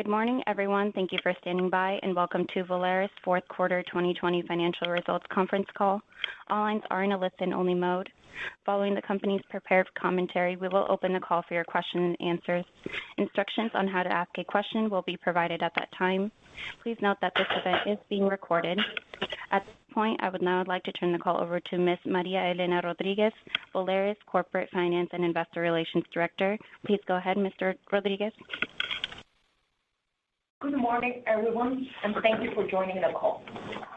Good morning, everyone. Thank you for standing by, and welcome to Volaris fourth quarter 2020 financial results conference call. All lines are in a listen-only mode. Following the company's prepared commentary, we will open the call for your questions and answers. Instructions on how to ask a question will be provided at that time. Please note that this event is being recorded. At this point, I would now like to turn the call over to Ms. Maria Elena Rodriguez, Volaris Corporate Finance and Investor Relations Director. Please go ahead, Mr. Rodriguez. Good morning, everyone, and thank you for joining the call.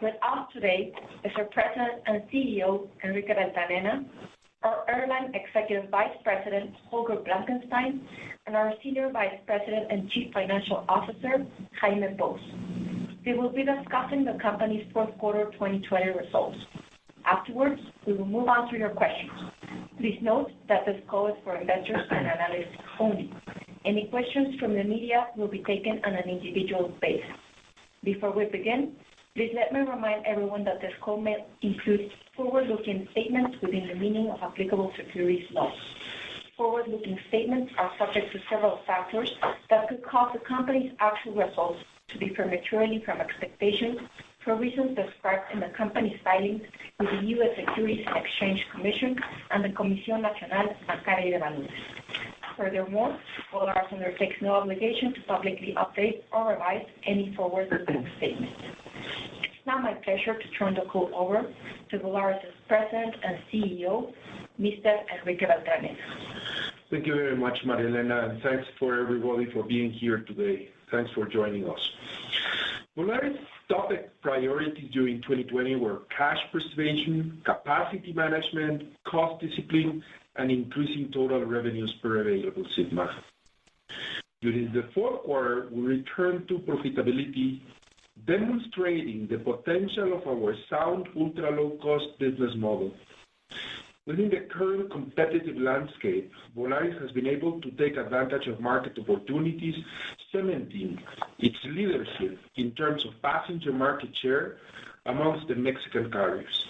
With us today is our President and CEO, Enrique Beltranena, our Airline Executive Vice President, Holger Blankenstein, and our Senior Vice President and Chief Financial Officer, Jaime Pous. They will be discussing the company's fourth quarter 2020 results. Afterwards, we will move on to your questions. Please note that this call is for investors and analysts only. Any questions from the media will be taken on an individual basis. Before we begin, please let me remind everyone that this call may include forward-looking statements within the meaning of applicable securities laws. Forward-looking statements are subject to several factors that could cause the company's actual results to differ materially from expectations for reasons described in the company's filings with the U.S. Securities and Exchange Commission and the Comisión Nacional Bancaria y de Valores. Furthermore, Volaris undertakes no obligation to publicly update or revise any forward-looking statements. It's now my pleasure to turn the call over to Volaris' President and CEO, Mr. Enrique Beltranena. Thank you very much, Maria Elena, and thanks for everybody for being here today. Thanks for joining us. Volaris' top priorities during 2020 were cash preservation, capacity management, cost discipline, and increasing total revenues per available seat mile. During the fourth quarter, we returned to profitability, demonstrating the potential of our sound ultra-low-cost business model. Within the current competitive landscape, Volaris has been able to take advantage of market opportunities, cementing its leadership in terms of passenger market share amongst the Mexican carriers.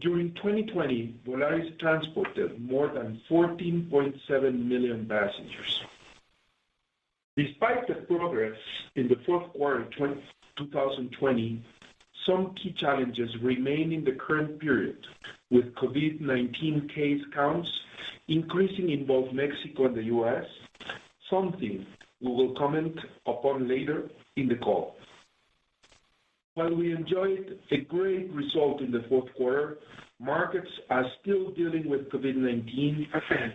During 2020, Volaris transported more than 14.7 million passengers. Despite the progress in the fourth quarter 2020, some key challenges remain in the current period, with COVID-19 case counts increasing in both Mexico and the U.S., something we will comment upon later in the call. While we enjoyed a great result in the fourth quarter, markets are still dealing with COVID-19,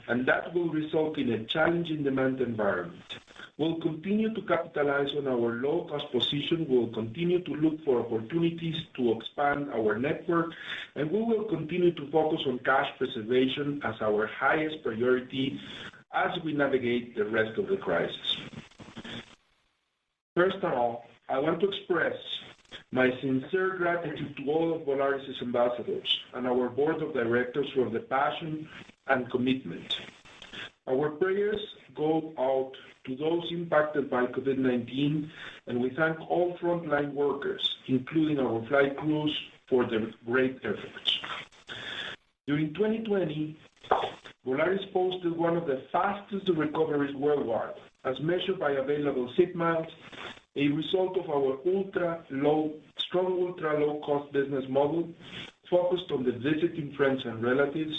and that will result in a challenging demand environment. We'll continue to capitalize on our low-cost position, we'll continue to look for opportunities to expand our network, and we will continue to focus on cash preservation as our highest priority as we navigate the rest of the crisis. First of all, I want to express my sincere gratitude to all of Volaris' ambassadors and our board of directors for the passion and commitment. Our prayers go out to those impacted by COVID-19, and we thank all frontline workers, including our flight crews, for their great efforts. During 2020, Volaris posted one of the fastest recoveries worldwide, as measured by available seat miles, a result of our strong ultra-low-cost business model focused on the visiting friends and relatives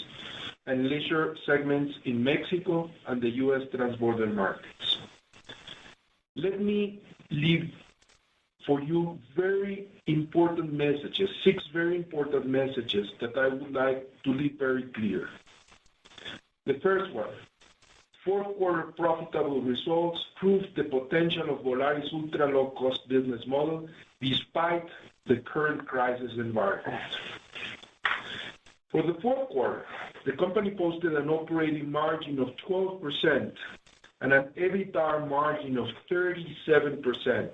and leisure segments in Mexico and the U.S. transborder markets. Let me leave for you very important messages, 6 very important messages that I would like to leave very clear. The first one, fourth quarter profitable results prove the potential of Volaris' ultra-low-cost business model despite the current crisis environment. For the fourth quarter, the company posted an operating margin of 12% and an EBITDA margin of 37%,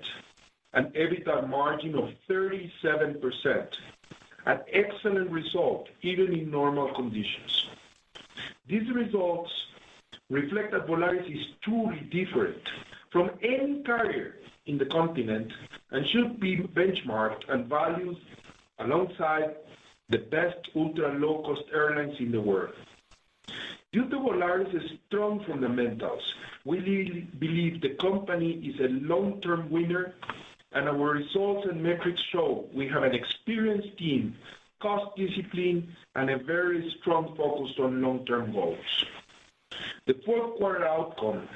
an EBITDA margin of 37%, an excellent result even in normal conditions. These results reflect that Volaris is truly different from any carrier in the continent and should be benchmarked and valued alongside the best ultra-low-cost airlines in the world. Due to Volaris' strong fundamentals, we believe the company is a long-term winner, and our results and metrics show we have an experienced team, cost discipline, and a very strong focus on long-term goals. The fourth quarter outcome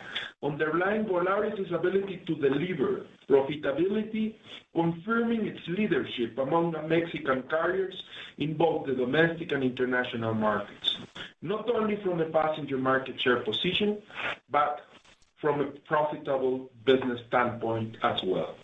underlined Volaris' ability to deliver profitability, confirming its leadership among the Mexican carriers in both the domestic and international markets, not only from a passenger market share position, but from a profitable business standpoint as well.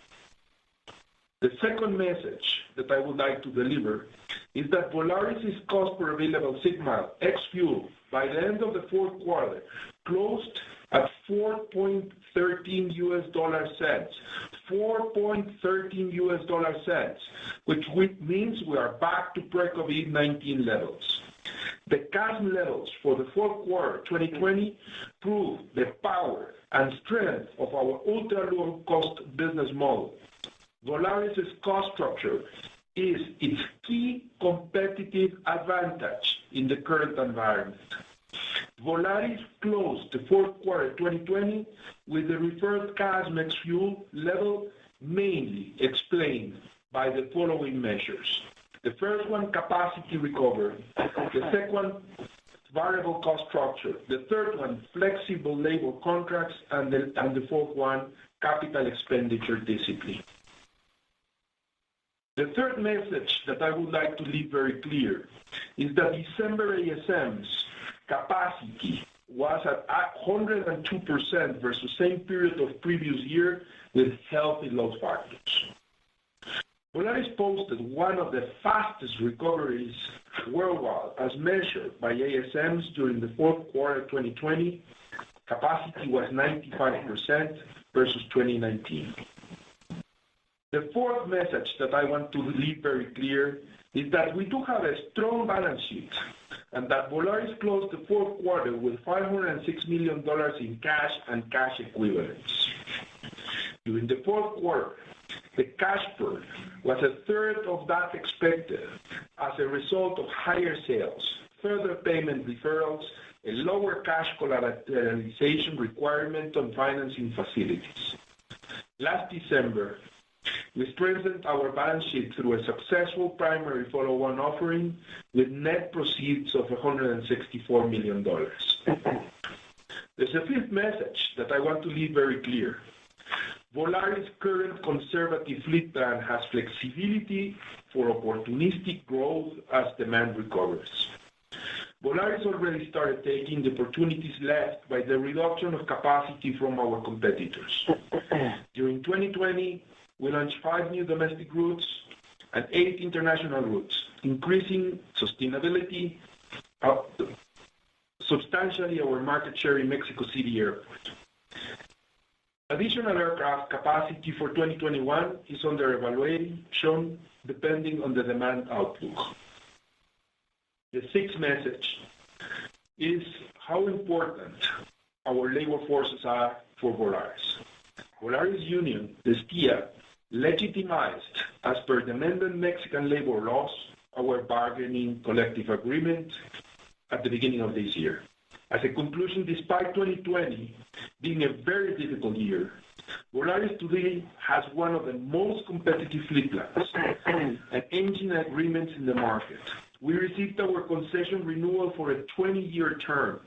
The second message that I would like to deliver is that Volaris' cost per available seat mile ex-fuel by the end of the fourth quarter closed at $4.13, which means we are back to pre-COVID-19 levels. The CASM levels for the fourth quarter 2020 prove the power and strength of our ultra-low-cost business model. Volaris' cost structure is its key competitive advantage in the current environment. Volaris closed the fourth quarter 2020 with the referred CASM ex-fuel level mainly explained by the following measures. The first one, capacity recovery. The second, variable cost structure. The third one, flexible labor contracts. And the fourth one, capital expenditure discipline. The third message that I would like to leave very clear is that December ASM's capacity was at 102% versus same period of previous year with healthy load factors. Volaris posted one of the fastest recoveries worldwide as measured by ASMs during the fourth quarter 2020. Capacity was 95% versus 2019. The fourth message that I want to leave very clear is that we do have a strong balance sheet and that Volaris closed the fourth quarter with $506 million in cash and cash equivalents. During the fourth quarter, the cash burn was a third of that expected as a result of higher sales, further payment deferrals, a lower cash collateralization requirement on financing facilities. Last December, we strengthened our balance sheet through a successful primary follow-on offering with net proceeds of $164 million. There's a fifth message that I want to leave very clear. Volaris' current conservative fleet plan has flexibility for opportunistic growth as demand recovers. Volaris already started taking the opportunities left by the reduction of capacity from our competitors. During 2020, we launched 5 new domestic routes and 8 international routes, increasing substantially our market share in Mexico City Airport. Additional aircraft capacity for 2021 is under evaluation depending on the demand outlook. The sixth message is how important our labor forces are for Volaris. Volaris Union, the STIA, legitimized, as per the amended Mexican labor laws, our bargaining collective agreement at the beginning of this year. As a conclusion, despite 2020 being a very difficult year, Volaris today has one of the most competitive fleet plans and engine agreements in the market. We received our concession renewal for a 20-year term.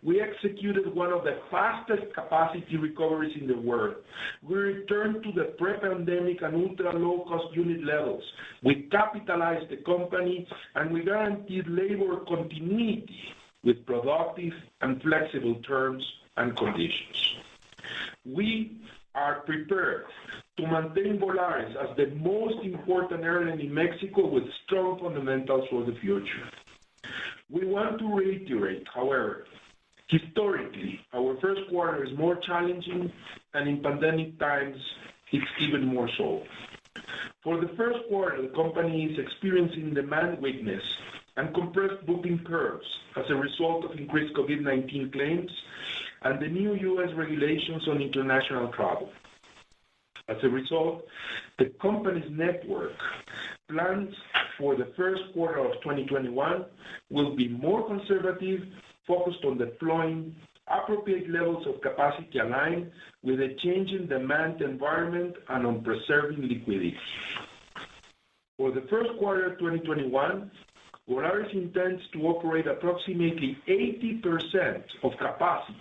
We executed one of the fastest capacity recoveries in the world. We returned to the pre-pandemic and ultra-low-cost unit levels. We capitalized the company, and we guaranteed labor continuity with productive and flexible terms and conditions. We are prepared to maintain Volaris as the most important airline in Mexico with strong fundamentals for the future. We want to reiterate, however, historically, our first quarter is more challenging, and in pandemic times, it's even more so. For the first quarter, the company is experiencing demand weakness and compressed booking curves as a result of increased COVID-19 claims and the new U.S. regulations on international travel. As a result, the company's network plans for the first quarter of 2021 will be more conservative, focused on deploying appropriate levels of capacity aligned with a changing demand environment and on preserving liquidity. For the first quarter of 2021, Volaris intends to operate approximately 80% of capacity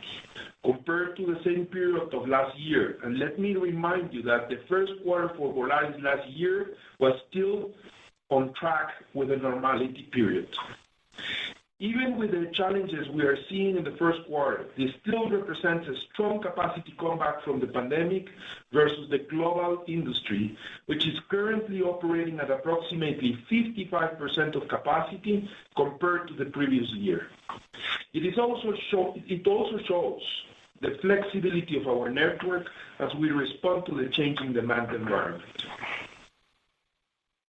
compared to the same period of last year. And let me remind you that the first quarter for Volaris last year was still on track with the normality period. Even with the challenges we are seeing in the first quarter, this still represents a strong capacity comeback from the pandemic versus the global industry, which is currently operating at approximately 55% of capacity compared to the previous year. It also shows the flexibility of our network as we respond to the changing demand environment.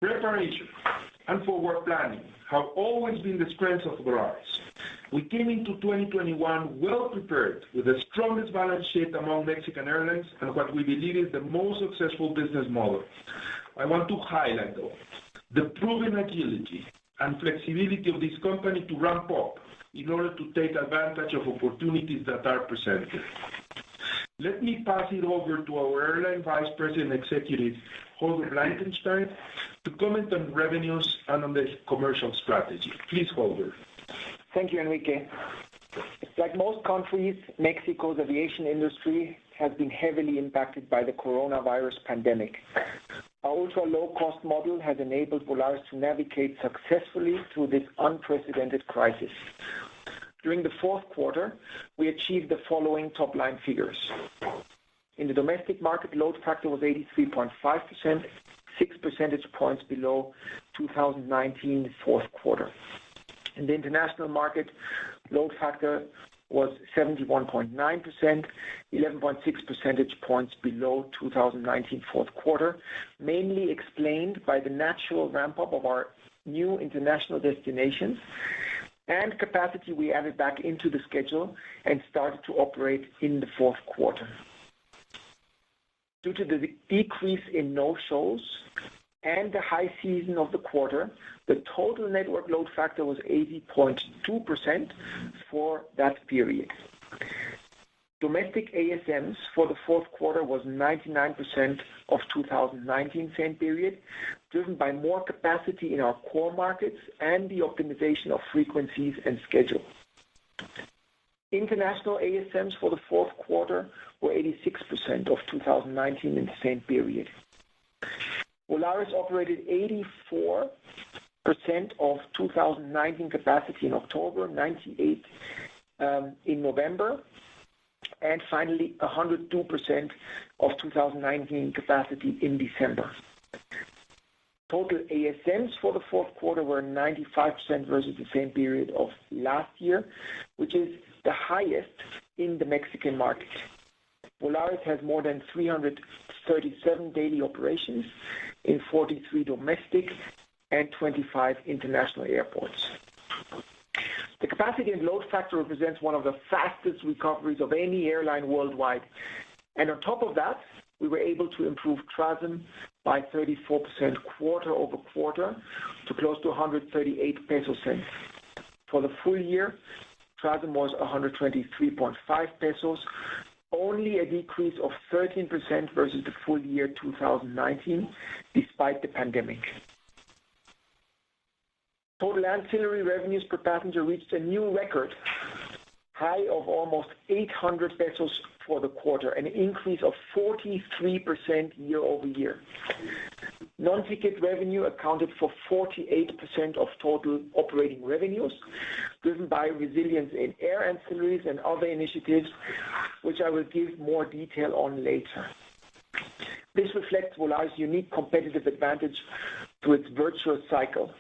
Preparation and forward planning have always been the strengths of Volaris. We came into 2021 well prepared with the strongest balance sheet among Mexican airlines and what we believe is the most successful business model. I want to highlight, though, the proven agility and flexibility of this company to ramp up in order to take advantage of opportunities that are presented. Let me pass it over to our Airline Vice President Executive, Holger Blankenstein, to comment on revenues and on the commercial strategy. Please, Holger. Thank you, Enrique. Like most countries, Mexico's aviation industry has been heavily impacted by the coronavirus pandemic. Our ultra-low-cost model has enabled Volaris to navigate successfully through this unprecedented crisis. During the fourth quarter, we achieved the following top-line figures. In the domestic market, load factor was 83.5%, 6 percentage points below 2019 fourth quarter. In the international market, load factor was 71.9%, 11.6 percentage points below 2019 fourth quarter, mainly explained by the natural ramp-up of our new international destinations and capacity we added back into the schedule and started to operate in the fourth quarter. Due to the decrease in no-shows and the high season of the quarter, the total network load factor was 80.2% for that period. Domestic ASMs for the fourth quarter was 99% of 2019 same period, driven by more capacity in our core markets and the optimization of frequencies and schedule. International ASMs for the fourth quarter were 86% of 2019 in the same period. Volaris operated 84% of 2019 capacity in October, 98% in November, and finally 102% of 2019 capacity in December. Total ASMs for the fourth quarter were 95% versus the same period of last year, which is the highest in the Mexican market. Volaris has more than 337 daily operations in 43 domestic and 25 international airports. The capacity and load factor represents one of the fastest recoveries of any airline worldwide. And on top of that, we were able to improve TRASM by 34% quarter over quarter to close to 138 peso cents. For the full year, TRASM was 123.5 pesos, only a decrease of 13% versus the full year 2019, despite the pandemic. Total ancillary revenues per passenger reached a new record high of almost 800 pesos for the quarter, an increase of 43% year over year. Non-ticket revenue accounted for 48% of total operating revenues, driven by resilience in air ancillaries and other initiatives, which I will give more detail on later. This reflects Volaris' unique competitive advantage through its virtuous cycle.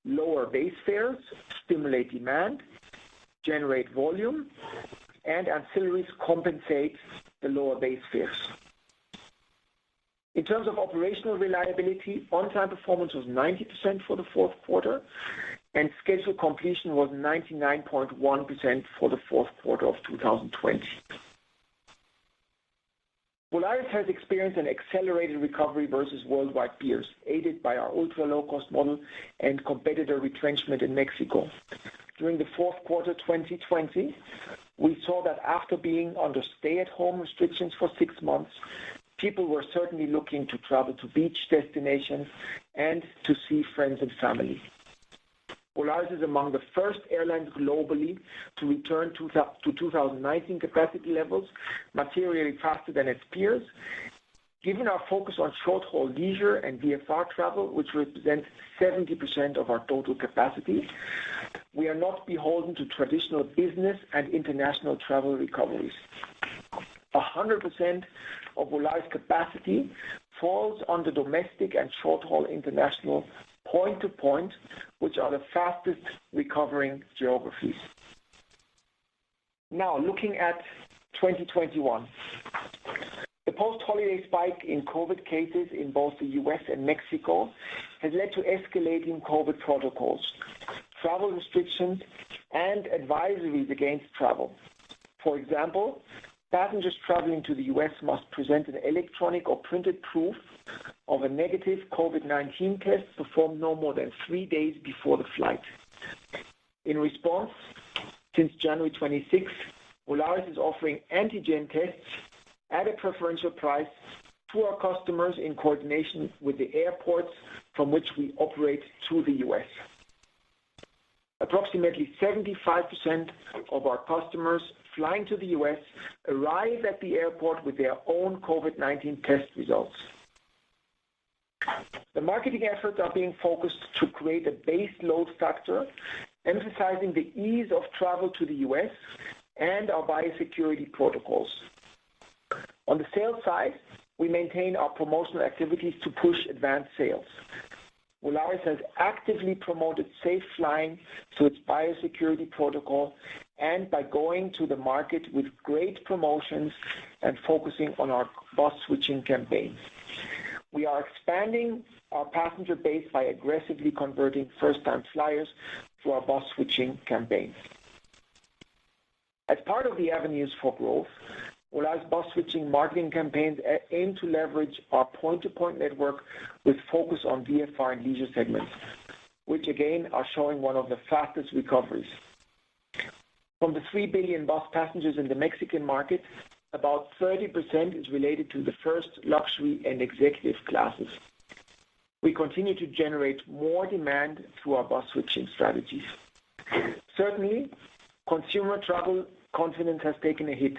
Lower base fares stimulate demand, generate volume, and ancillaries compensate the lower base fares. In terms of operational reliability, on-time performance was 90% for the fourth quarter, and schedule completion was 99.1% for the fourth quarter of 2020. Volaris has experienced an accelerated recovery versus worldwide peers, aided by our ultra-low-cost model and competitor retrenchment in Mexico. during the fourth quarter 2020, we saw that after being under stay-at-home restrictions for 6 months, people were certainly looking to travel to beach destinations and to see friends and family. Volaris is among the first airlines globally to return to 2019 capacity levels materially faster than its peers. Given our focus on short-haul leisure and VFR travel, which represents 70% of our total capacity, we are not beholden to traditional business and international travel recoveries. 100% of Volaris capacity falls under domestic and short-haul international point-to-point, which are the fastest recovering geographies. Now, looking at 2021. The post-holiday spike in COVID cases in both the US and Mexico has led to escalating COVID protocols, travel restrictions, and advisories against travel. For example, passengers traveling to the US must present an electronic or printed proof of a negative COVID-19 test performed no more than 3 days before the flight. In response, since January 26, Volaris is offering antigen tests at a preferential price to our customers in coordination with the airports from which we operate to the US. Approximately 75% of our customers flying to the US arrive at the airport with their own COVID-19 test results. The marketing efforts are being focused to create a base load factor, emphasizing the ease of travel to the US and our biosecurity protocols. On the sales side, we maintain our promotional activities to push advanced sales. Volaris has actively promoted safe flying through its biosecurity protocol and by going to the market with great promotions and focusing on our bus switching campaign. We are expanding our passenger base by aggressively converting first-time flyers through our bus switching campaign. As part of the avenues for growth, Volaris bus switching marketing campaigns aim to leverage our point-to-point network with focus on VFR and leisure segments, which again are showing one of the fastest recoveries. From the 3 billion bus passengers in the Mexican market, about 30% is related to the first luxury and executive classes. We continue to generate more demand through our bus switching strategies. Certainly, consumer travel confidence has taken a hit.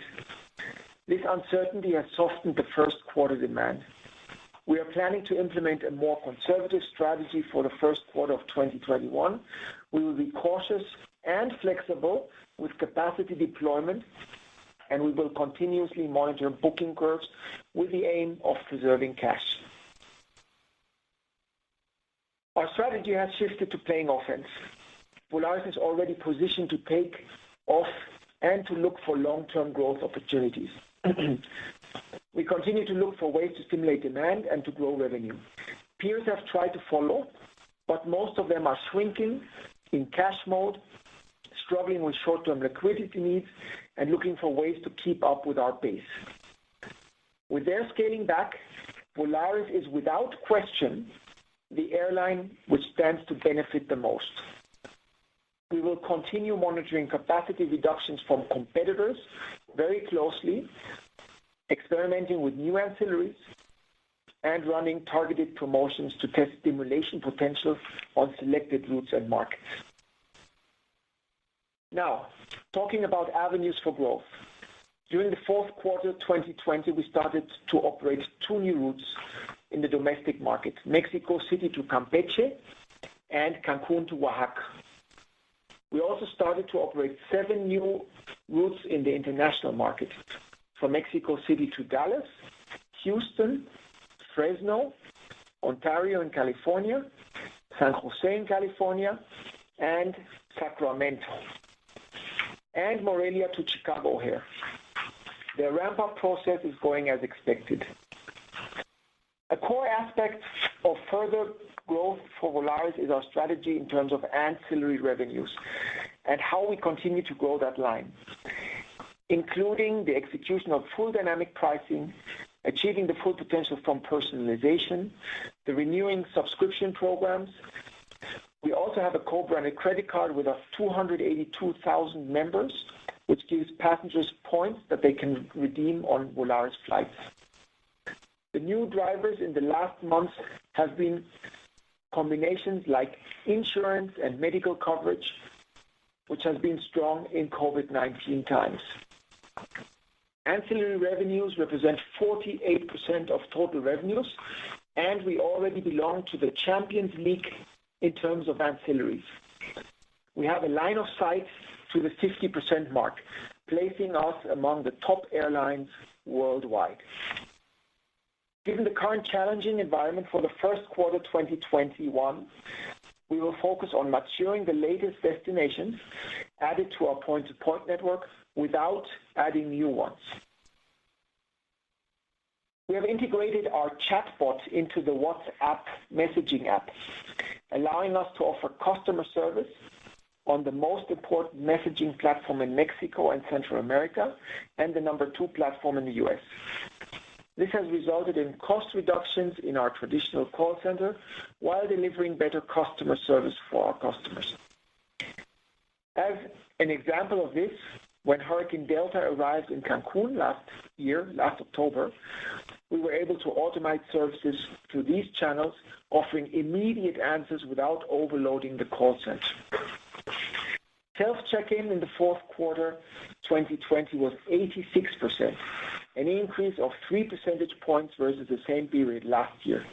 This uncertainty has softened the first quarter demand. We are planning to implement a more conservative strategy for the first quarter of 2021. We will be cautious and flexible with capacity deployment, and we will continuously monitor booking curves with the aim of preserving cash. Our strategy has shifted to playing offense. Volaris is already positioned to take off and to look for long-term growth opportunities. We continue to look for ways to stimulate demand and to grow revenue. Peers have tried to follow, but most of them are shrinking in cash mode, struggling with short-term liquidity needs, and looking for ways to keep up with our pace. With their scaling back, Volaris is without question the airline which stands to benefit the most. We will continue monitoring capacity reductions from competitors very closely, experimenting with new ancillaries, and running targeted promotions to test stimulation potential on selected routes and markets. Now, talking about avenues for growth. During the fourth quarter 2020, we started to operate 2 new routes in the domestic market, Mexico City to Campeche and Cancun to Oaxaca. We also started to operate 7 new routes in the international market, from Mexico City to Dallas, Houston, Fresno, Ontario in California, San Jose in California, and Sacramento, and Morelia to Chicago O'Hare. The ramp-up process is going as expected. A core aspect of further growth for Volaris is our strategy in terms of ancillary revenues and how we continue to grow that line, including the execution of full dynamic pricing, achieving the full potential from personalization, the renewing subscription programs. We also also have a co-branded credit card with 282,000 members, which gives passengers points that they can redeem on Volaris flights. The new drivers in the last months have been combinations like insurance and medical coverage, which has been strong in COVID-19 times. Ancillary revenues represent 48% of total revenues, and we already belong to the Champions League in terms of ancillaries. We have a line of sight to the 50% mark, placing us among the top airlines worldwide. Given the current challenging environment for the first quarter 2021, we will focus on maturing the latest destinations added to our point-to-point network without adding new ones. We have integrated our chatbot into the WhatsApp messaging app, allowing us to offer customer service on the most important messaging platform in Mexico and Central America and the number 2 platform in the US. This has resulted in cost reductions in our traditional call center while delivering better customer service for our customers. As an example of this, when Hurricane Delta arrived in Cancun last October, we were able to automate services through these channels, offering immediate answers without overloading the call center. Self-check-in in the fourth quarter 2020 was 86%, an increase of 3 percentage points versus the same period last year.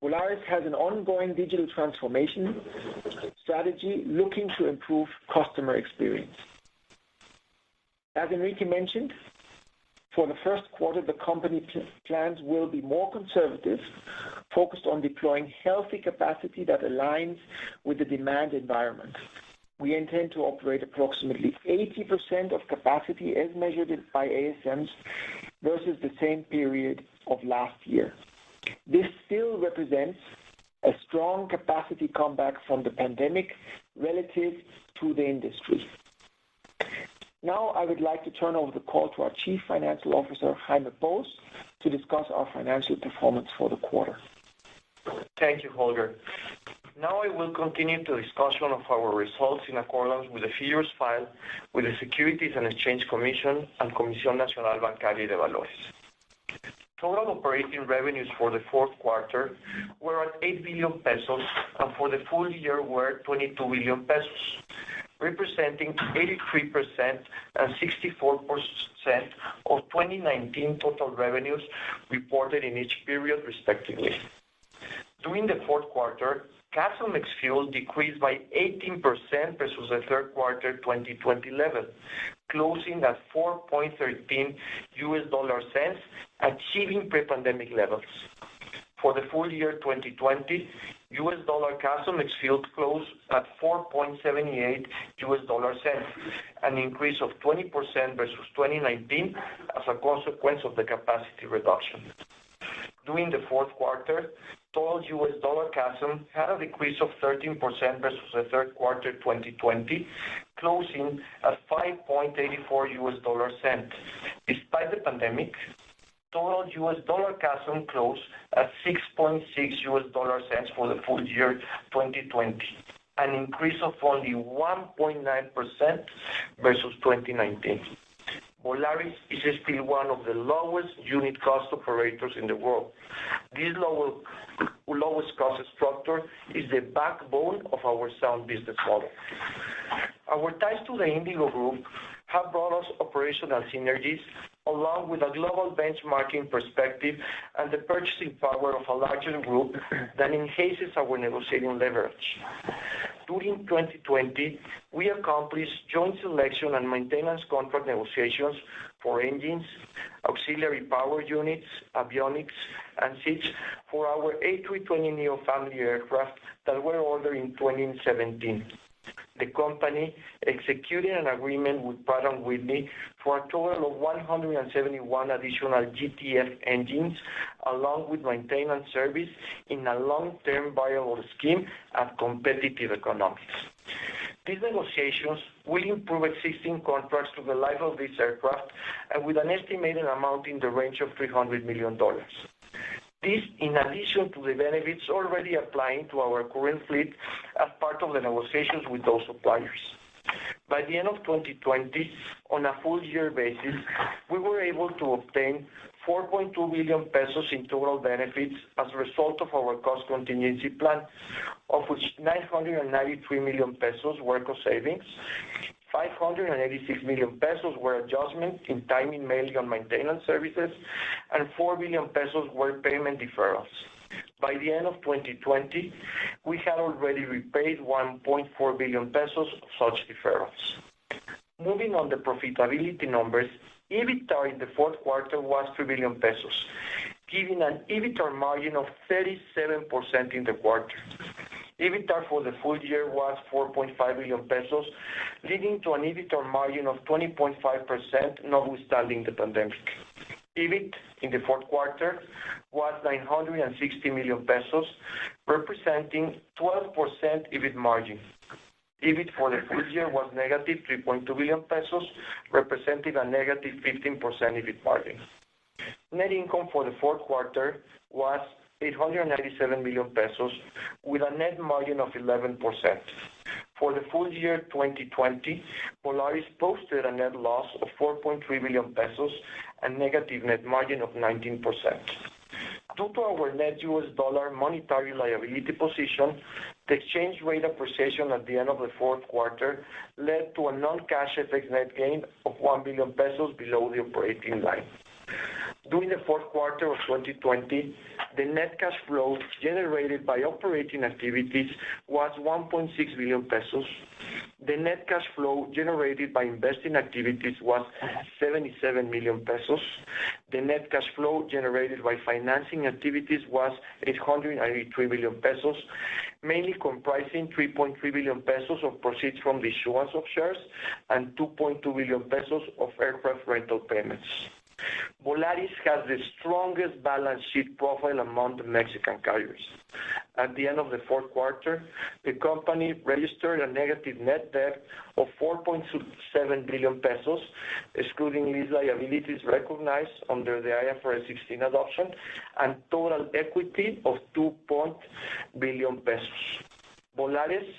Volaris has an ongoing digital transformation strategy looking to improve customer experience. As Enrique mentioned, for the first quarter, the company plans will be more conservative, focused on deploying healthy capacity that aligns with the demand environment. We intend to operate approximately 80% of capacity as measured by ASMs versus the same period of last year. This still represents a strong capacity comeback from the pandemic relative to the industry. Now I would like to turn over the call to our Chief Financial Officer, Jaime Pous, to discuss our financial performance for the quarter. Thank you, Holger. Now I will continue the discussion of our results in accordance with the figures filed with the Securities and Exchange Commission and Comisión Nacional Bancaria de Valores. Total operating revenues for the fourth quarter were at 8 billion pesos and for the full year were 22 billion pesos, representing 83% and 64% of 2019 total revenues reported in each period, respectively. During the fourth quarter, CASM ex-fuel decreased by 18% versus the third quarter 2020 level, closing at $4.13, achieving pre-pandemic levels. For the full year 2020, US dollar CASM ex-fuel closed at $4.78, an increase of 20% versus 2019 as a consequence of the capacity reduction. During the fourth quarter, total US dollar CASM had a decrease of 13% versus the third quarter 2020, closing at $5.84. Despite the pandemic, total US dollar CASM closed at $6.6 for the full year 2020, an increase of only 1.9% versus 2019. Volaris is still one of the lowest unit cost operators in the world. This lowest cost structure is the backbone of our sound business model. Our ties to the Indigo Group have brought us operational synergies along with a global benchmarking perspective and the purchasing power of a larger group that enhances our negotiating leverage. During 2020, we accomplished joint selection and maintenance contract negotiations for engines, auxiliary power units, avionics, and seats for our A320neo family aircraft that were ordered in 2017. The company executed an agreement with Pratt & Whitney for a total of 171 additional GTF engines, along with maintenance service in a long-term variable scheme at competitive economics. These negotiations will improve existing contracts to the life of this aircraft and with an estimated amount in the range of $300 million. This in addition to the benefits already applying to our current fleet as part of the negotiations with those suppliers. By the end of 2020, on a full year basis, we were able to obtain 4.2 billion pesos in total benefits as a result of our cost contingency plan, of which 993 million pesos were cost savings, 586 million pesos were adjustments in timing mainly on maintenance services, and 4 billion pesos were payment deferrals. By the end of 2020, we had already repaid 1.4 billion pesos of such deferrals. Moving on the profitability numbers, EBITDA in the fourth quarter was 3 billion pesos, giving an EBITDA margin of 37% in the quarter. EBITDA for the full year was 4.5 billion pesos, leading to an EBITDA margin of 20.5%, notwithstanding the pandemic. EBIT in the fourth quarter was 960 million pesos, representing 12% EBIT margin. EBIT for the full year was negative 3.2 billion pesos, representing a negative 15% EBIT margin. Net income for the fourth quarter was 897 million pesos, with a net margin of 11%. For the full year 2020, Volaris posted a net loss of 4.3 billion pesos and negative net margin of 19%. Due to our net US dollar monetary liability position, the exchange rate appreciation at the end of the fourth quarter led to a non-cash FX net gain of 1 billion pesos below the operating line. During the fourth quarter of 2020, the net cash flow generated by operating activities was 1.6 billion pesos. The net cash flow generated by investing activities was 77 million pesos. The net cash flow generated by financing activities was 883 million pesos, mainly comprising 3.3 billion pesos of proceeds from the issuance of shares and 2.2 billion pesos of aircraft rental payments. Volaris has the strongest balance sheet profile among the Mexican carriers. At the end of the fourth quarter, the company registered a negative net debt of 4.7 billion pesos, excluding lease liabilities recognized under the IFRS 16 adoption, and total equity of 2 billion pesos. Volaris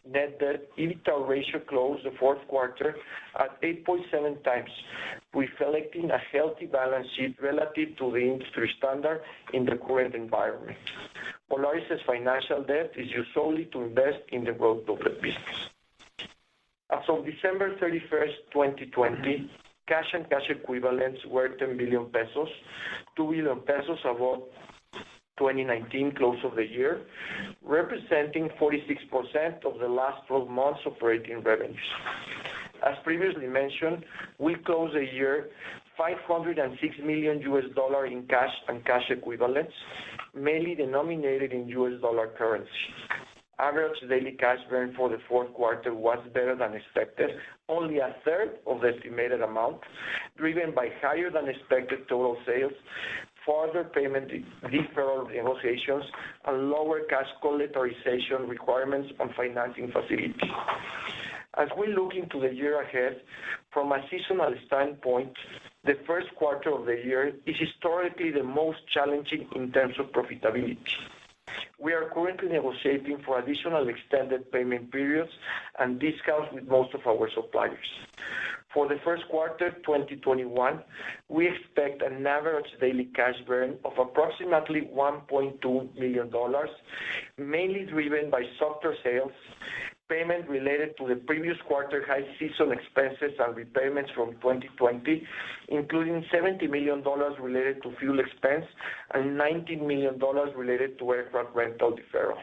net debt EBITDA ratio closed the fourth quarter at 8.7 times, reflecting a healthy balance sheet relative to the industry standard in the current environment. Volaris's financial debt is used solely to invest in the growth of the business. As of December 31st, 2020, cash and cash equivalents were 10 billion pesos, 2 billion pesos above 2019 close of the year, representing 46% of the last 12 months operating revenues. As previously mentioned, we closed the year $506 million in cash and cash equivalents, mainly denominated in US dollar currency. Average daily cash burn for the fourth quarter was better than expected, only a third of the estimated amount, driven by higher than expected total sales, further payment deferral negotiations, and lower cash collateralization requirements on financing facilities. As we look into the year ahead, from a seasonal standpoint, the first quarter of the year is historically the most challenging in terms of profitability. We are currently negotiating for additional extended payment periods and discounts with most of our suppliers. For the first quarter 2021, we expect an average daily cash burn of approximately $1.2 million, mainly driven by softer sales, payment related to the previous quarter high season expenses and repayments from 2020, including $70 million related to fuel expense and $19 million related to aircraft rental deferrals.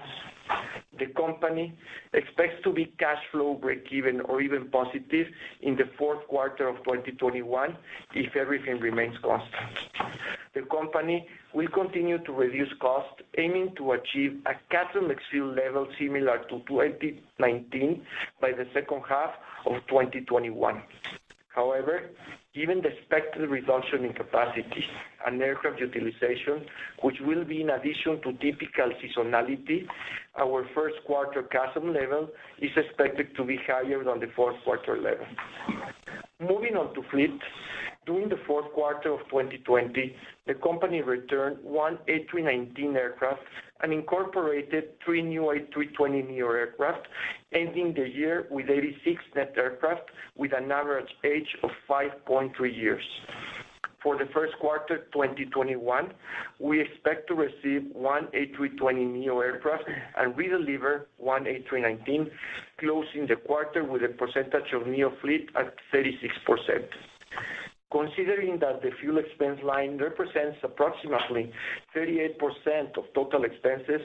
The company expects to be cash flow break-even or even positive in the fourth quarter of 2021 if everything remains constant. The company will continue to reduce costs, aiming to achieve a CASM ex-fuel level similar to 2019 by the second half of 2021. However, given the expected reduction in capacity and aircraft utilization, which will be in addition to typical seasonality, our first quarter CASM level is expected to be higher than the fourth quarter level. Moving on to fleet, During the fourth quarter of 2020, the company returned one A319 aircraft and incorporated 3 new A320neo aircraft, ending the year with 86 net aircraft with an average age of 5.3 years. For the first quarter 2021, we expect to receive one A320neo aircraft and redeliver one A319, closing the quarter with a percentage of neo fleet at 36%. Considering that the fuel expense line represents approximately 38% of total expenses,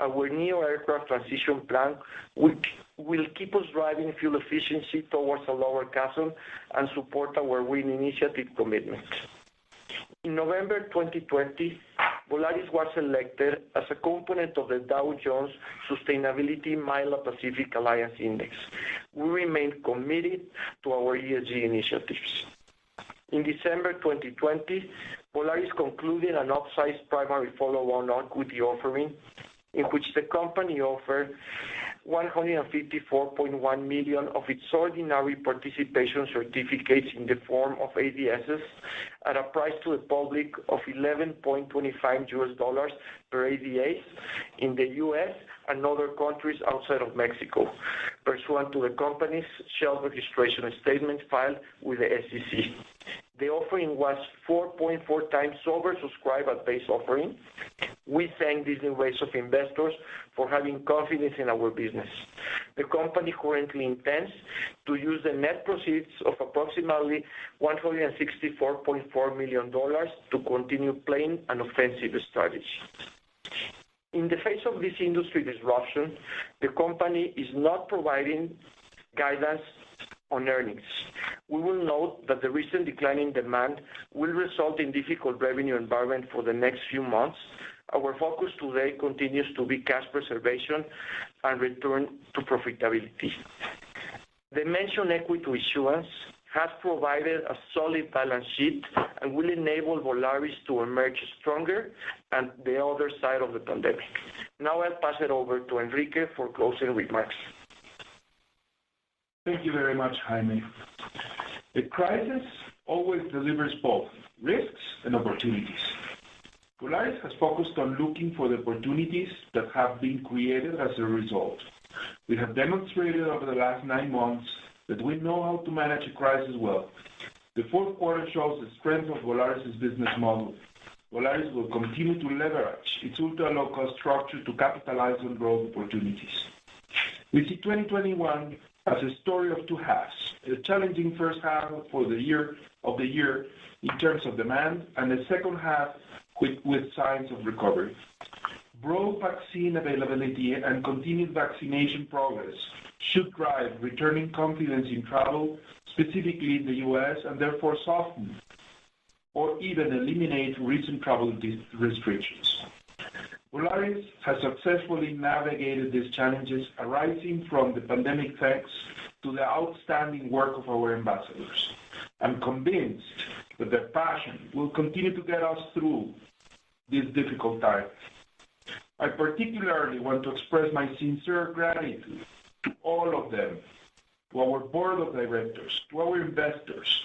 our neo aircraft transition plan will keep us driving fuel efficiency towards a lower CASM and support our Win Initiative commitment. In November 2020, Volaris was selected as a component of the Dow Jones Sustainability MILA Pacific Alliance Index. We remain committed to our ESG initiatives. In December 2020, Volaris concluded an upsized primary follow-on equity offering in which the company offered 154.1 million of its ordinary participation certificates in the form of ADSs at a price to the public of $11.25 per ADS in the U.S. and other countries outside of Mexico, pursuant to the company's shelf registration statement filed with the SEC. The offering was 4.4 times oversubscribed at base offering. We thank these new waves of investors for having confidence in our business. The company currently intends to use the net proceeds of approximately $164.4 million to continue playing an offensive strategy. In the face of this industry disruption, the company is not providing guidance on earnings. We will note that the recent decline in demand will result in difficult revenue environment for the next few months. Our focus today continues to be cash preservation and return to profitability. The mentioned equity issuance has provided a solid balance sheet and will enable Volaris to emerge stronger on the other side of the pandemic. Now I'll pass it over to Enrique for closing remarks. Thank you very much, Jaime. A crisis always delivers both risks and opportunities. Volaris has focused on looking for the opportunities that have been created as a result. We have demonstrated over the last 9 months that we know how to manage a crisis well. The fourth quarter shows the strength of Volaris' business model. Volaris will continue to leverage its ultra-low-cost structure to capitalize on growth opportunities. We see 2021 as a story of two halves, a challenging first half for the year in terms of demand, and a second half with signs of recovery. Broad vaccine availability and continued vaccination progress should drive returning confidence in travel, specifically in the U.S., and therefore soften or even eliminate recent travel restrictions. Volaris has successfully navigated these challenges arising from the pandemic thanks to the outstanding work of our ambassadors. I'm convinced that their passion will continue to get us through this difficult time. I particularly want to express my sincere gratitude to all of them, to our board of directors, to our investors,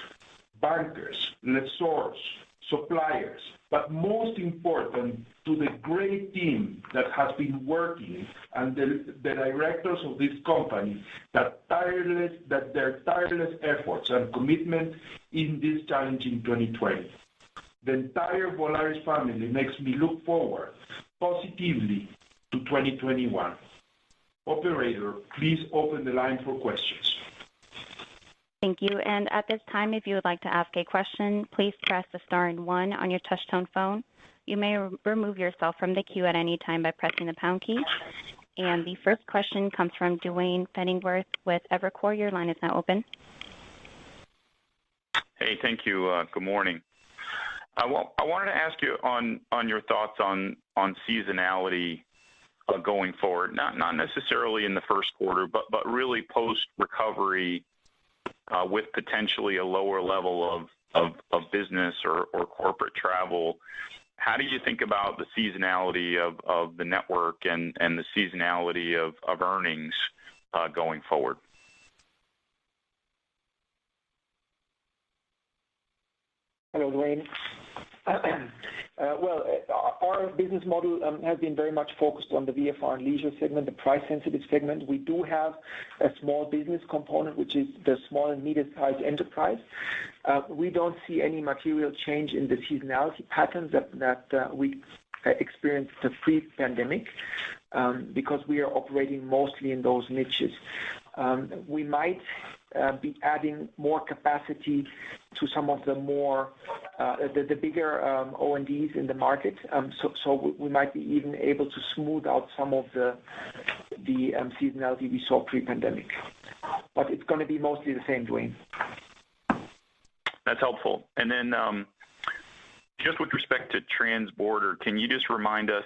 bankers, lessors, suppliers, but most important, to the great team that has been working and the directors of this company that their tireless efforts and commitment in this challenging 2020. The entire Volaris family makes me look forward positively to 2021. Operator, please open the line for questions. Thank you. And at this time, if you would like to ask a question, please press the star and 1 on your touchtone phone. You may remove yourself from the queue at any time by pressing the pound key. And the first question comes from Duane Pfennigwerth with Evercore. Your line is now open. Hey, thank you. Good morning. I wanted to ask you on your thoughts on seasonality going forward, not necessarily in the first quarter, but really post-recovery with potentially a lower level of business or corporate travel. How do you think about the seasonality of the network and the seasonality of earnings going forward? Hello, Dwayne. Well, our business model has been very much focused on the VFR and leisure segment, the price-sensitive segment. We do have a small business component, which is the small and medium-sized enterprise. We don't see any material change in the seasonality patterns that we experienced pre-pandemic because we are operating mostly in those niches. We might be adding more capacity to some of the more the bigger O&Ds in the market. So we might be even able to smooth out some of the seasonality we saw pre-pandemic. But it's going to be mostly the same, Dwayne. That's helpful. And then just with respect to transborder, can you just remind us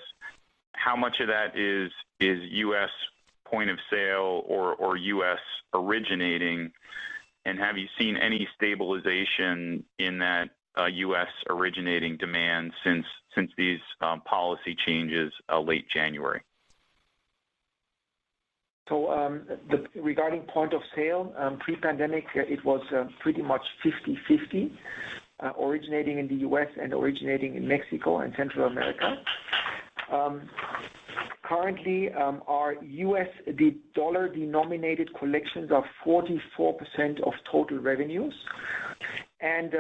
how much of that is U.S. point of sale or U.S. originating, and have you seen any stabilization in that U.S. originating demand since these policy changes late January? So regarding point of sale, pre-pandemic, it was pretty much 50-50, originating in the U.S. and originating in Mexico and Central America. Currently, our U.S. dollar-denominated collections are 44% of total revenues. And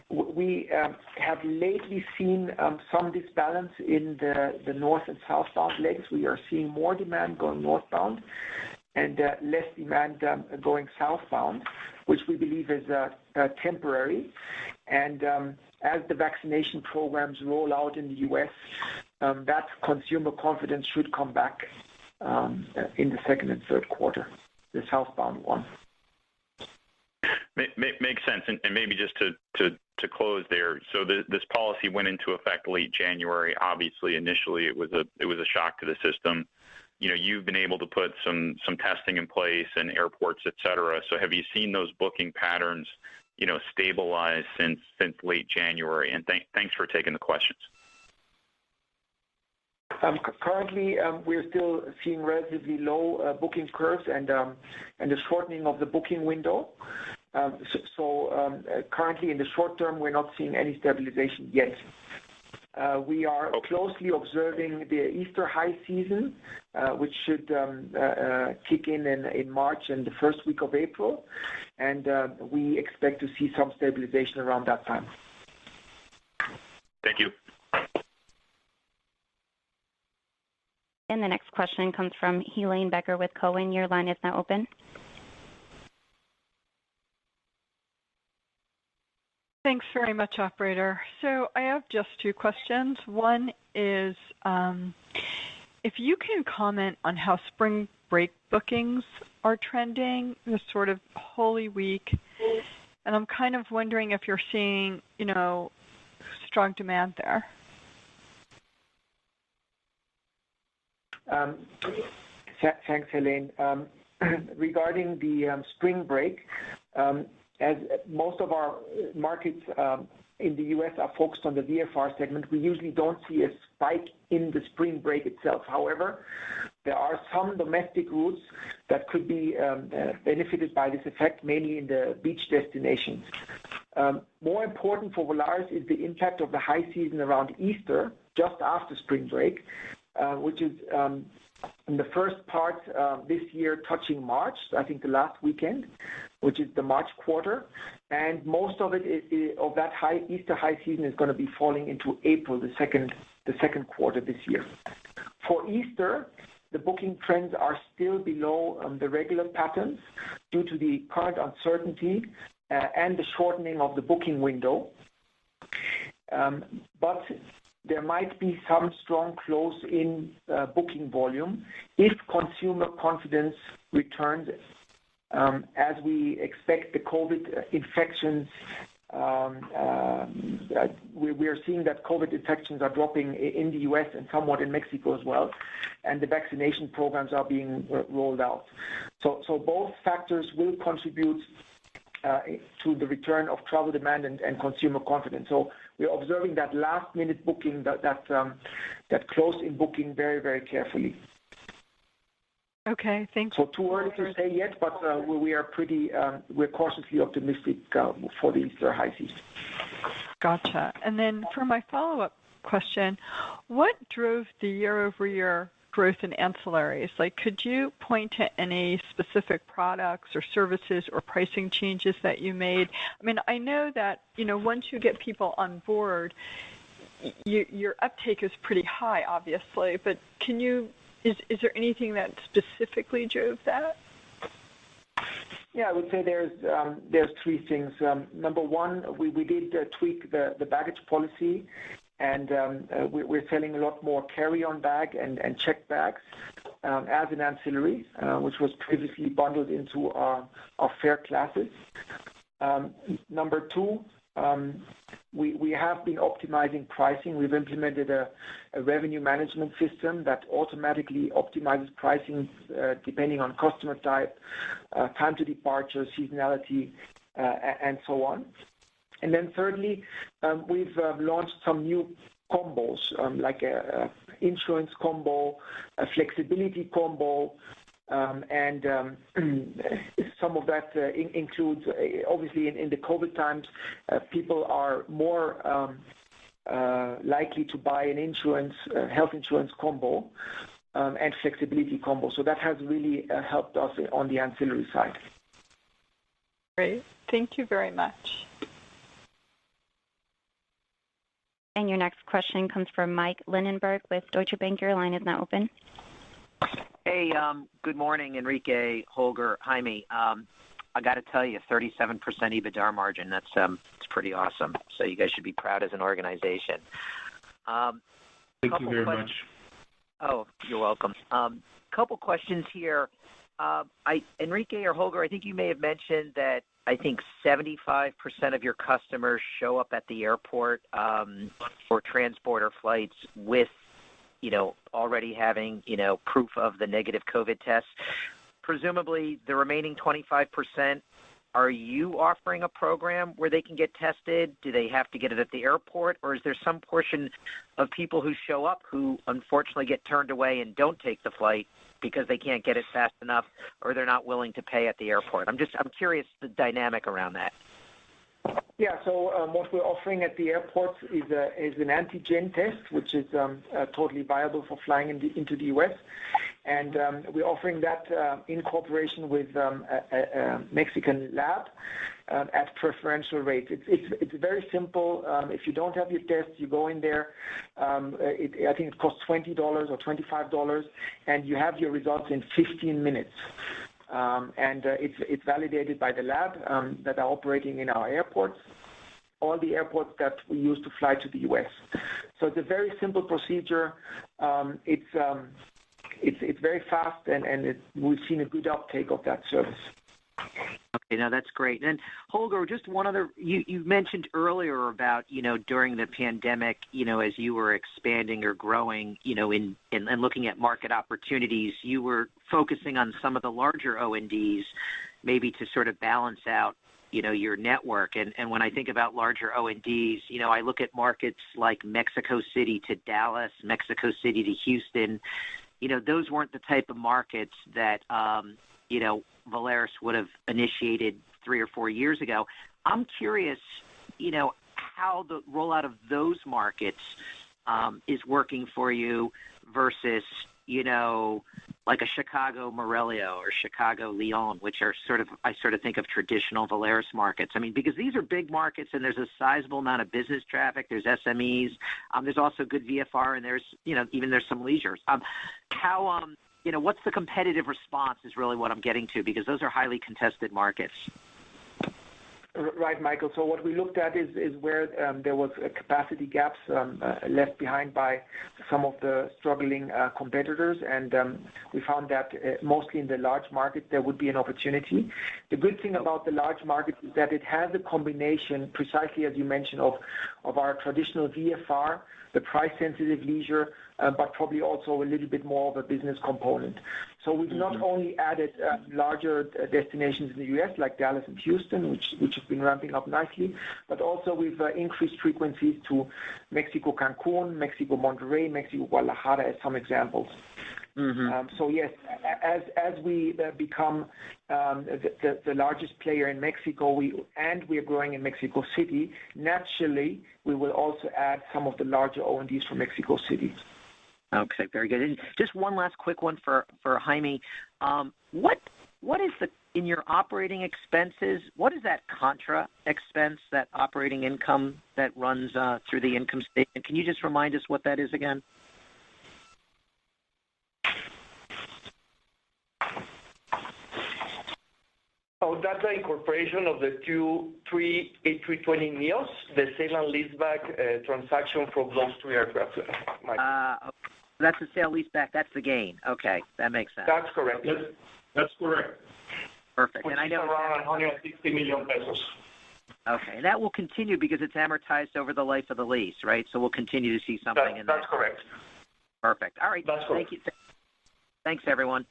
we have lately seen some disbalance in the north and southbound legs. We are seeing more demand going northbound and less demand going southbound, which we believe is temporary. And as the vaccination programs roll out in the U.S., that consumer confidence should come back in the second and third quarter, the southbound one. Makes sense. And maybe just to close there, so this policy went into effect late January. Obviously, initially it was a shock to the system. You know, you've been able to put some testing in place and airports, et cetera. So have you seen those booking patterns, stabilize since late January? And thanks for taking the questions. Currently, we're still seeing relatively low booking curves and the shortening of the booking window. So currently, in the short term, we're not seeing any stabilization yet. We are closely observing the Easter high season, which should kick in March and the first week of April, and we expect to see some stabilization around that time. Thank you. And the next question comes from Helane Becker with Cowen. Your line is now open. Thanks very much, operator. So I have just two questions. One is if you can comment on how spring break bookings are trending, the sort of Holy Week, and I'm kind of wondering if you're seeing, strong demand there. Thanks, Helene. Regarding the spring break, as most of our markets in the U.S. are focused on the VFR segment, we usually don't see a spike in the spring break itself. However, there are some domestic routes that could be benefited by this effect, mainly in the beach destinations. More important for Volaris is the impact of the high season around Easter, just after spring break, which is in the first part this year touching March, I think the last weekend, which is the March quarter, and most of it of that Easter high season is going to be falling into April, the second quarter this year. For Easter, the booking trends are still below the regular patterns due to the current uncertainty and the shortening of the booking window. But there might be some strong close-in booking volume if consumer confidence returns, as we expect the COVID infections. We are seeing that COVID infections are dropping in the U.S. and somewhat in Mexico as well, and the vaccination programs are being rolled out. So both factors will contribute to the return of travel demand and consumer confidence. So we're observing that last-minute booking, that close-in booking very, very carefully. Okay, thanks. So too early to say yet, but we're cautiously optimistic for the Easter high season. Gotcha. And then for my follow-up question, what drove the year-over-year growth in ancillaries? Like, could you point to any specific products or services or pricing changes that you made? I mean, I know that, once you get people on board, your uptake is pretty high, obviously, but is there anything that specifically drove that? Yeah, I would say there's three things. Number one, we did tweak the baggage policy, and we're selling a lot more carry-on bag and checked bags as an ancillary, which was previously bundled into our fare classes. Number two, we have been optimizing pricing. We've implemented a revenue management system that automatically optimizes pricing depending on customer type, time to departure, seasonality, and so on. And then thirdly, we've launched some new combos, like a insurance combo, a flexibility combo, and some of that includes, obviously, in the COVID times, people are more likely to buy an health insurance combo and flexibility combo. So that has really helped us on the ancillary side. Great. Thank you very much. And your next question comes from Mike Linenberg with Deutsche Bank. Your line is now open. Hey, good morning, Enrique, Holger, Jaime. I got to tell you, 37% EBITDA margin, that's it's pretty awesome. So you guys should be proud as an organization. Thank you very much. Oh, you're welcome. Couple questions here. Enrique or Holger, I think you may have mentioned that I think 75% of your customers show up at the airport for transporter flights with, already having, proof of the negative COVID tests. Presumably, the remaining 25%, are you offering a program where they can get tested? Do they have to get it at the airport? Or is there some portion of people who show up who unfortunately get turned away and don't take the flight because they can't get it fast enough or they're not willing to pay at the airport? I'm curious the dynamic around that. Yeah, so what we're offering at the airports is an antigen test, which is totally viable for flying into the U.S. And we're offering that in cooperation with a Mexican lab at preferential rates. It's very simple. If you don't have your test, you go in there. I think it costs $20 or $25, and you have your results in 15 minutes. And it's validated by the lab that are operating in our airports, all the airports that we use to fly to the U.S. So it's a very simple procedure. It's very fast, and we've seen a good uptake of that service. Okay, now that's great. And Holger, just one other, you mentioned earlier about, during the pandemic, as you were expanding or growing, and looking at market opportunities, you were focusing on some of the larger O&Ds, maybe to sort of balance out, your network. And when I think about larger O&Ds, I look at markets like Mexico City to Dallas, Mexico City to Houston. Those weren't the type of markets that, Volaris would have initiated 3 or 4 years ago. I'm curious, how the rollout of those markets is working for you versus, like a Chicago Morelia or Chicago Lyon, which are I think of traditional Volaris markets. I mean, because these are big markets and there's a sizable amount of business traffic. There's SMEs. There's also good VFR, and there's, even there's some leisure. What's the competitive response is really what I'm getting to, because those are highly contested markets. Right, Michael. So what we looked at is where there was capacity gaps left behind by some of the struggling competitors, and we found that mostly in the large market there would be an opportunity. The good thing about the large market is that it has a combination, precisely as you mentioned, of our traditional VFR, the price-sensitive leisure, but probably also a little bit more of a business component. So we've not only added larger destinations in the U.S. like Dallas and Houston, which have been ramping up nicely, but also we've increased frequencies to Mexico Cancun, Mexico Monterrey, Mexico Guadalajara as some examples. So yes, as we become the largest player in Mexico, we are growing in Mexico City. Naturally, we will also add some of the larger O&Ds from Mexico City. Okay, very good. And just one last quick one for Jaime. What is in your operating expenses? What is that contra expense, that operating income that runs through the income statement? Can you just remind us what that is again? Oh, that's the incorporation of the three A320neos, the sale and leaseback transaction for those 3 aircraft. That's the sale leaseback. That's the gain. Okay, that makes sense. That's correct. Yes, that's correct. Perfect. Which and I know is around 160 million pesos. Okay, and that will continue because it's amortized over the life of the lease, right? So we'll continue to see something in that. That's correct. Perfect. All right. That's correct. Thank you. Thanks, everyone.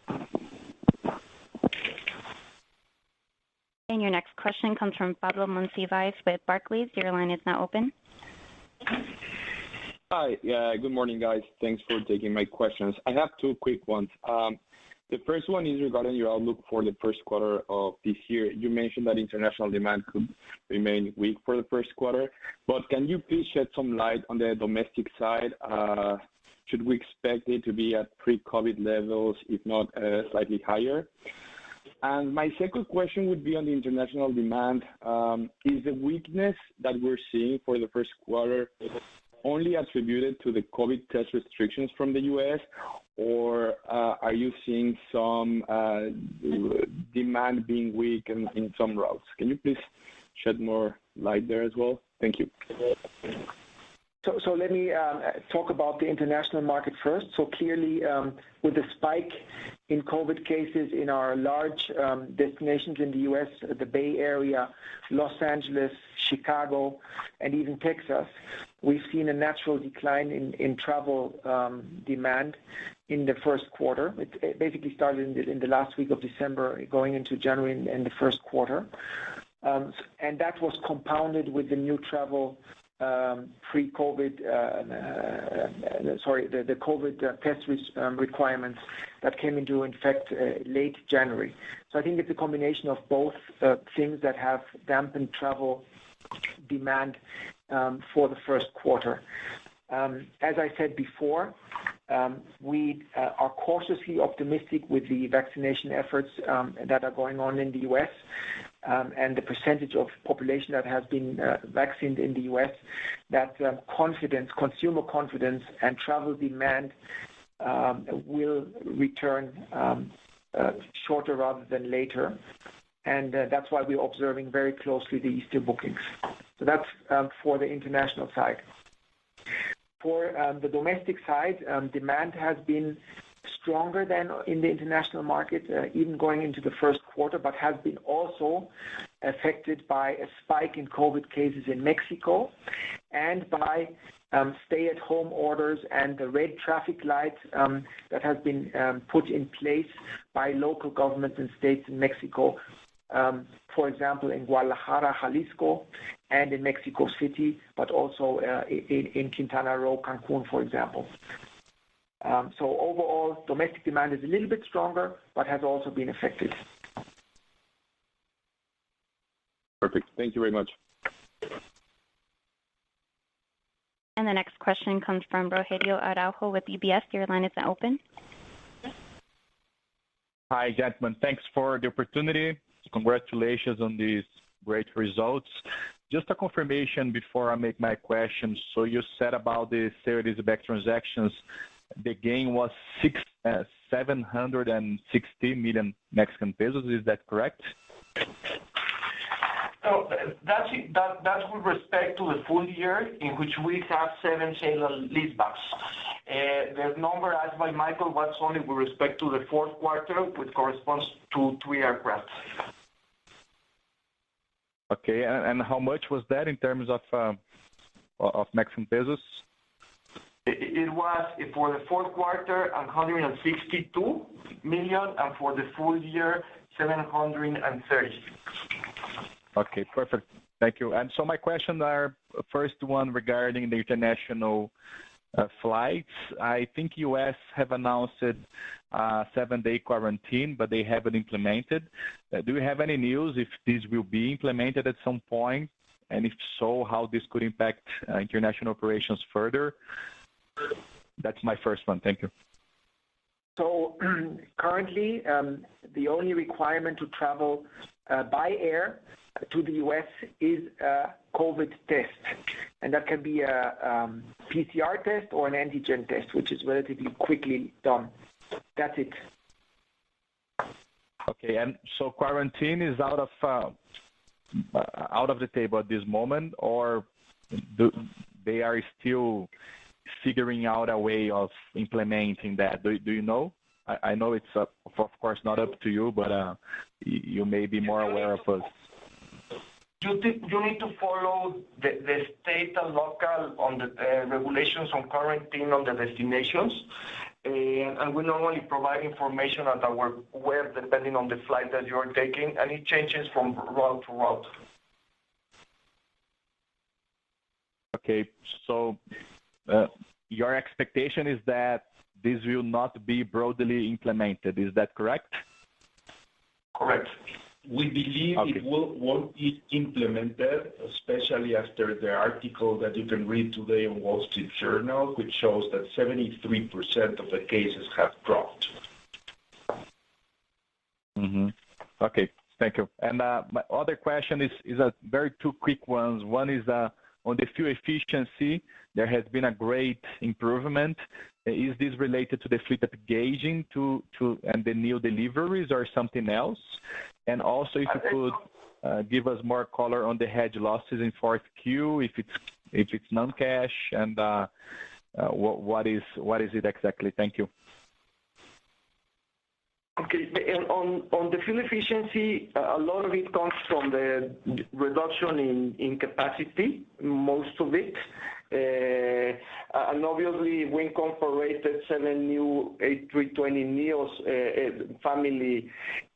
And your next question comes from Pablo Monsivais with Barclays. Your line is now open. Hi. Good morning, guys. Thanks for taking my questions. I have 2 quick ones. The first one is regarding your outlook for the first quarter of this year. You mentioned that international demand could remain weak for the first quarter, but can you please shed some light on the domestic side? Should we expect it to be at pre-COVID levels, if not slightly higher? And my second question would be on the international demand. Is the weakness that we're seeing for the first quarter only attributed to the COVID test restrictions from the U.S., or are you seeing some demand being weak in some routes? Can you please shed more light there as well? Thank you. So let me talk about the international market first. So clearly, with the spike in COVID cases in our large destinations in the U.S., the Bay Area, Los Angeles, Chicago, and even Texas, we've seen a natural decline in travel demand in the first quarter. It basically started in the last week of December, going into January and the first quarter. And that was compounded with the new travel pre-COVID, the COVID test requirements that came into effect late January. So I think it's a combination of both things that have dampened travel demand for the first quarter. As I said before, we are cautiously optimistic with the vaccination efforts that are going on in the U.S. And the percentage of population that has been vaccinated in the U.S., that consumer confidence and travel demand will return shorter rather than later. And that's why we're observing very closely the Easter bookings. So that's for the international side. For the domestic side, demand has been stronger than in the international market, even going into the first quarter, but has been also affected by a spike in COVID cases in Mexico and by stay-at-home orders and the red traffic lights that has been put in place by local governments and states in Mexico, for example, in Guadalajara, Jalisco, and in Mexico City, but also in Quintana Roo, Cancun, for example. So overall, domestic demand is a little bit stronger, but has also been affected. Perfect. Thank you very much. And the next question comes from Rogelio Araujo with UBS. Your line is now open. Hi, gentlemen. Thanks for the opportunity. Congratulations on these great results. Just a confirmation before I make my question. So you said about the sale leaseback transactions, the gain was 760 million Mexican pesos. Is that correct? So that's with respect to the full year in which we have 7 sale and leasebacks. The number asked by Michael was only with respect to the fourth quarter, which corresponds to 3 aircraft. Okay, and how much was that in terms of Mexican pesos? It was, for the fourth quarter, 162 million, and for the full year, 730. Okay, perfect. Thank you. And so my questions are, first one regarding the international flights. I think U.S. have announced a 7-day quarantine, but they haven't implemented. Do you have any news if this will be implemented at some point? And if so, how this could impact international operations further? That's my first one. Thank you. So currently, the only requirement to travel by air to the U.S. is a COVID test. And that can be a PCR test or an antigen test, which is relatively quickly done. That's it. Okay, and so quarantine is out of the table at this moment, or they are still figuring out a way of implementing that? Do you know? I know it's of course not up to you, but you may be more aware of us. You need to follow the state and local on the regulations on quarantine on the destinations. And we normally provide information at our web depending on the flight that you're taking, and it changes from route to route. Okay, so your expectation is that this will not be broadly implemented. Is that correct? Correct. We believe it won't be implemented, especially after the article that you can read today on Wall Street Journal, which shows that 73% of the cases have dropped. Mm-hmm. Okay, thank you. And my other question is a very two quick ones. One is on the fuel efficiency. There has been a great improvement. Is this related to the fleet upgauging and the new deliveries or something else? And also, if you could give us more color on the hedge losses in 4Q, if it's non-cash, and what is it exactly? Thank you. Okay. On the fuel efficiency, a lot of it comes from the reduction in capacity, most of it. And obviously, we incorporated 7 new A320neos family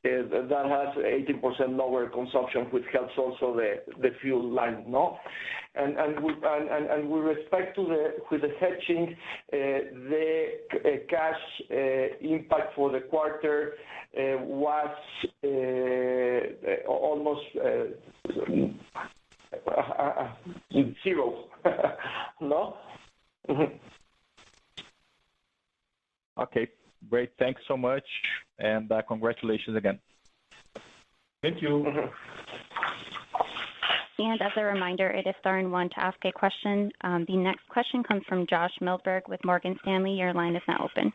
that has 18% lower consumption, which helps also the fuel line, no? And with respect to the hedging, the cash impact for the quarter was almost zero, no? Mm-hmm. Okay, great. Thanks so much, and congratulations again. Thank you. Mm-hmm. And as a reminder, it is star and one to ask a question. The next question comes from Josh Milberg with Morgan Stanley. Your line is now open.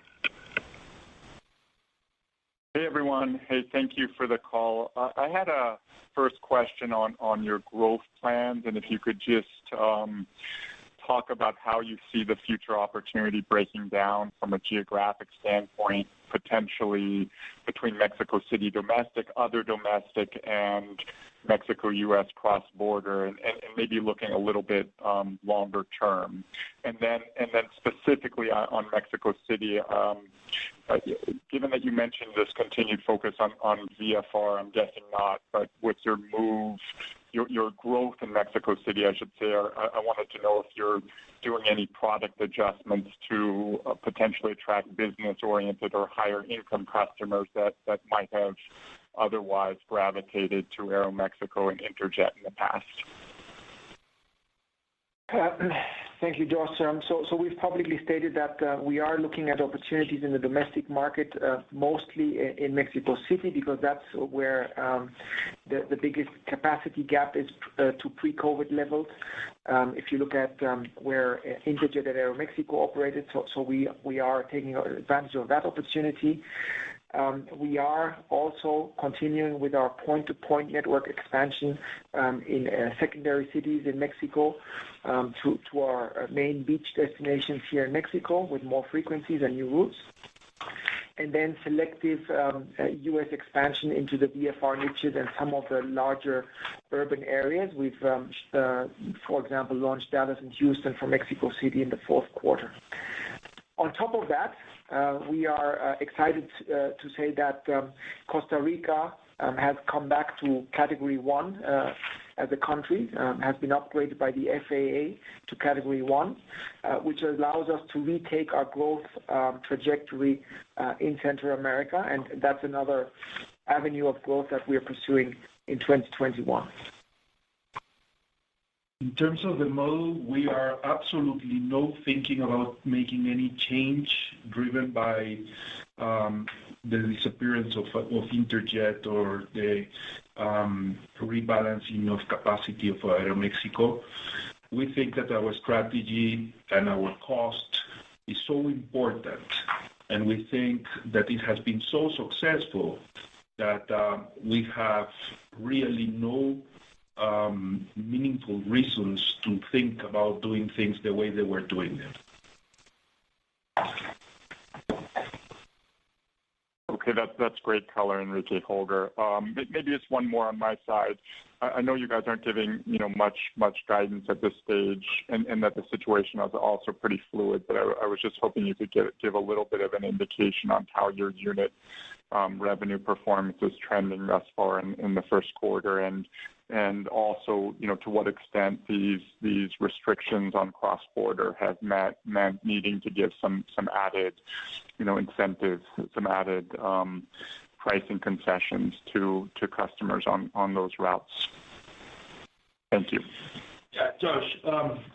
Hey, everyone. Hey, thank you for the call. I had a first question on your growth plans, and if you could just talk about how you see the future opportunity breaking down from a geographic standpoint, potentially between Mexico City domestic, other domestic, and Mexico-U.S. cross-border, and maybe looking a little bit longer term. And then specifically on Mexico City, given that you mentioned this continued focus on VFR, I'm guessing not, but with your move, your growth in Mexico City, I should say, I wanted to know if you're doing any product adjustments to potentially attract business-oriented or higher-income customers that might have otherwise gravitated to Aeromexico and Interjet in the past. Thank you, Josh. So we've publicly stated that we are looking at opportunities in the domestic market, mostly in Mexico City, because that's where the biggest capacity gap is to pre-COVID levels. If you look at where Interjet and Aeromexico operated, so we are taking advantage of that opportunity. We are also continuing with our point-to-point network expansion in secondary cities in Mexico to our main beach destinations here in Mexico with more frequencies and new routes. And then selective U.S. expansion into the VFR niches and some of the larger urban areas. We've, for example, launched Dallas and Houston from Mexico City in the fourth quarter. On top of that, we are excited to say that Costa Rica has come back to Category 1 as a country has been upgraded by the FAA to Category 1, which allows us to retake our growth trajectory in Central America, and that's another avenue of growth that we are pursuing in 2021. In terms of the model, we are absolutely not thinking about making any change driven by the disappearance of Interjet or the rebalancing of capacity of Aeromexico. We think that our strategy and our cost is so important, and we think that it has been so successful that we have really no meaningful reasons to think about doing things the way they were doing them. Okay, that's great color, Enrique, Holger. Maybe just one more on my side. I know you guys aren't giving much guidance at this stage, and that the situation is also pretty fluid. But I was just hoping you could give a little bit of an indication on how your unit revenue performance is trending thus far in the first quarter, and also to what extent these restrictions on cross-border have meant needing to give some added incentives, some added pricing concessions to customers on those routes. Thank you. Yeah, Josh,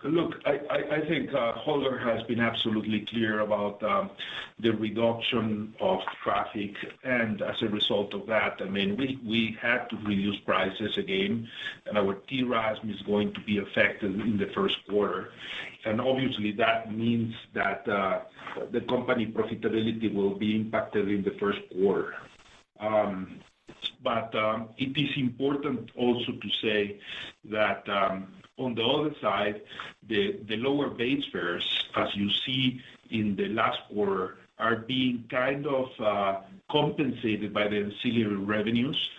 look, I think Holger has been absolutely clear about the reduction of traffic, and as a result of that, I mean, we had to reduce prices again, and our TRASM is going to be affected in the first quarter. And obviously that means that the company profitability will be impacted in the first quarter. But it is important also to say that on the other side, the lower base fares, as you see in the last quarter, are being kind of compensated by the ancillary revenues,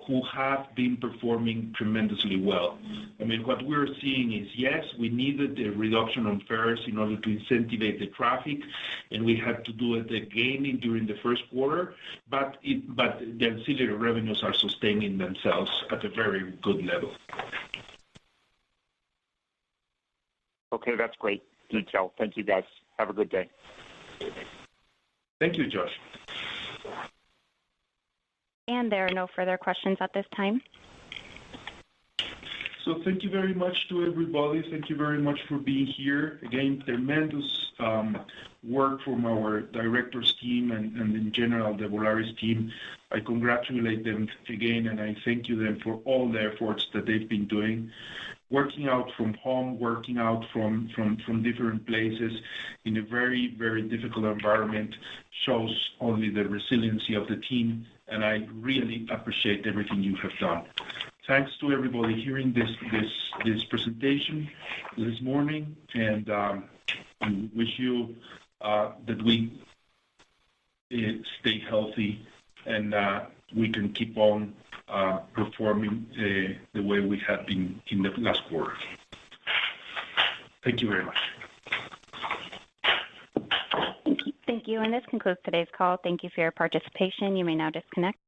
who have been performing tremendously well. I mean, what we're seeing is, yes, we needed a reduction on fares in order to incentivize the traffic, and we had to do it again during the first quarter, but the ancillary revenues are sustaining themselves at a very good level. Okay, that's great detail. Thank you, guys. Have a good day. Thank you, Josh. And there are no further questions at this time. So thank you very much to everybody. Thank you very much for being here. Again, tremendous work from our directors team and in general the Volaris team. I congratulate them again, and I thank them for all the efforts that they've been doing. Working out from home, working out from different places in a very, very difficult environment shows only the resiliency of the team, and I really appreciate everything you have done. Thanks to everybody hearing this presentation this morning, and I wish you that we stay healthy and we can keep on performing the way we have been in the last quarter. Thank you very much. Thank you. And this concludes today's call. Thank you for your participation. You may now disconnect.